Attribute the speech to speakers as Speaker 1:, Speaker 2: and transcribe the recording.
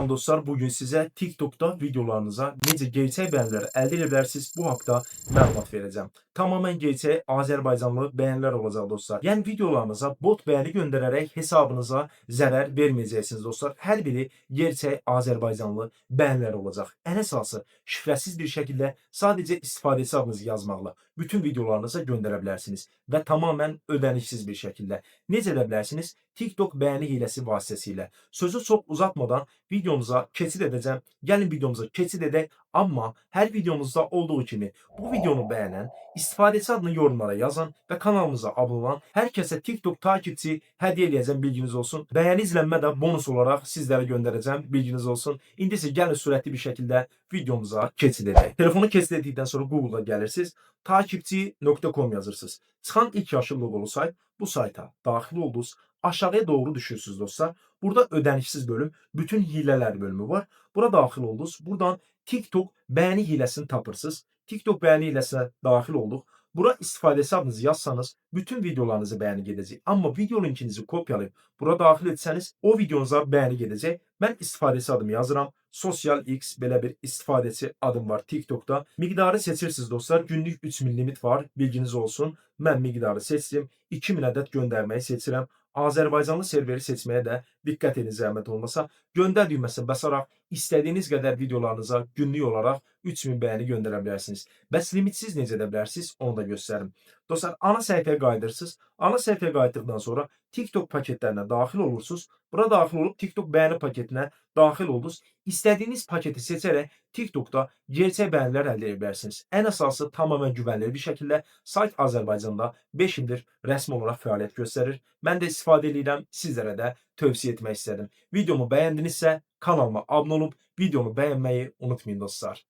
Speaker 1: Salam dostlar, bugün size TikTok'ta videolarınıza necə gerçək bəyənilər əldə edə bilərsiniz, bu haqda məlumat verəcəm. Tamamen gerçək Azərbaycanlı bəyənilər olacaq dostlar. Yəni videolarınıza bot bəyəni göndərərək hesabınıza zərər verməyəcəksiniz dostlar. Hər biri gerçək Azərbaycanlı bəyənilər olacaq. Ən əsası şifrəsiz bir şəkildə sadəcə istifadəçi adınızı yazmaqla bütün videolarınıza göndərə bilərsiniz və tamamen ödənişsiz bir şəkildə. Necə edə bilərsiniz? TikTok bəyəni hiləsi vasitəsilə. Sözü çox uzatmadan videomuza keçid edəcəm. Gəlin videomuza keçid edək. Amma hər videomuzda olduğu kimi bu videonu bəyənən, istifadəçi adını yorumlara yazan və kanalımıza abunə olan hər kəsə TikTok takipçi hədiyyə eləyəcəm, bilginiz olsun. Bəyəni izlənmə də bonus olaraq sizlərə göndərəcəm, bilginiz olsun. İndi isə gəlin sürətli bir şəkildə videomuza keçid edək. Telefonu keçid etdikdən sonra Google'a gəlirsiniz. Takipçi.com yazırsınız. Çıxan ilk yaşıl loqolu sayt, bu sayta daxil oldunuz. Aşağıya doğru düşürsünüz dostlar. Burada ödənişsiz bölüm, bütün hilələr bölümü var. Bura daxil oldunuz. Buradan TikTok bəyəni hiləsini tapırsınız. TikTok bəyəni hiləsinə daxil olduq. Bura istifadəçi adınızı yazsanız bütün videolarınızı bəyəni gedəcək. Amma video linkinizi kopyalayıb bura daxil etsəniz o videonuza bəyəni gedəcək. Mən istifadəçi adımı yazıram. Sosial X belə bir istifadəçi adım var TikTok'da. Miqdarı seçirsiniz dostlar. Günlük 3000 limit var. Bilginiz olsun. Mən miqdarı seçdim. 2000 ədəd göndərməyi seçirəm. Azərbaycanlı serveri seçməyə də diqqət edin zəhmət olmasa. Göndər düyməsini basaraq istədiyiniz qədər videolarınıza günlük olaraq 3000 bəyəni göndərə bilərsiniz. Bəs limitsiz necə edə bilərsiniz? Onu da göstərim. Dostlar, ana səhifəyə qayıdırsınız. Ana səhifəyə qayıtdıqdan sonra TikTok paketlərinə daxil olursunuz. Bura daxil olub TikTok bəyəni paketinə daxil oldunuz. İstədiyiniz paketi seçərək TikTok'da gerçək bəyənilər əldə edə bilərsiniz. Ən əsası tamamen güvənli bir şəkildə sayt Azərbaycanda 5 ildir rəsmi olaraq fəaliyyət göstərir. Mən də istifadə edirəm, sizlərə də tövsiyə etmək istədim. Videomu bəyəndinizsə kanalıma abunə olub videonu bəyənməyi unutmayın dostlar.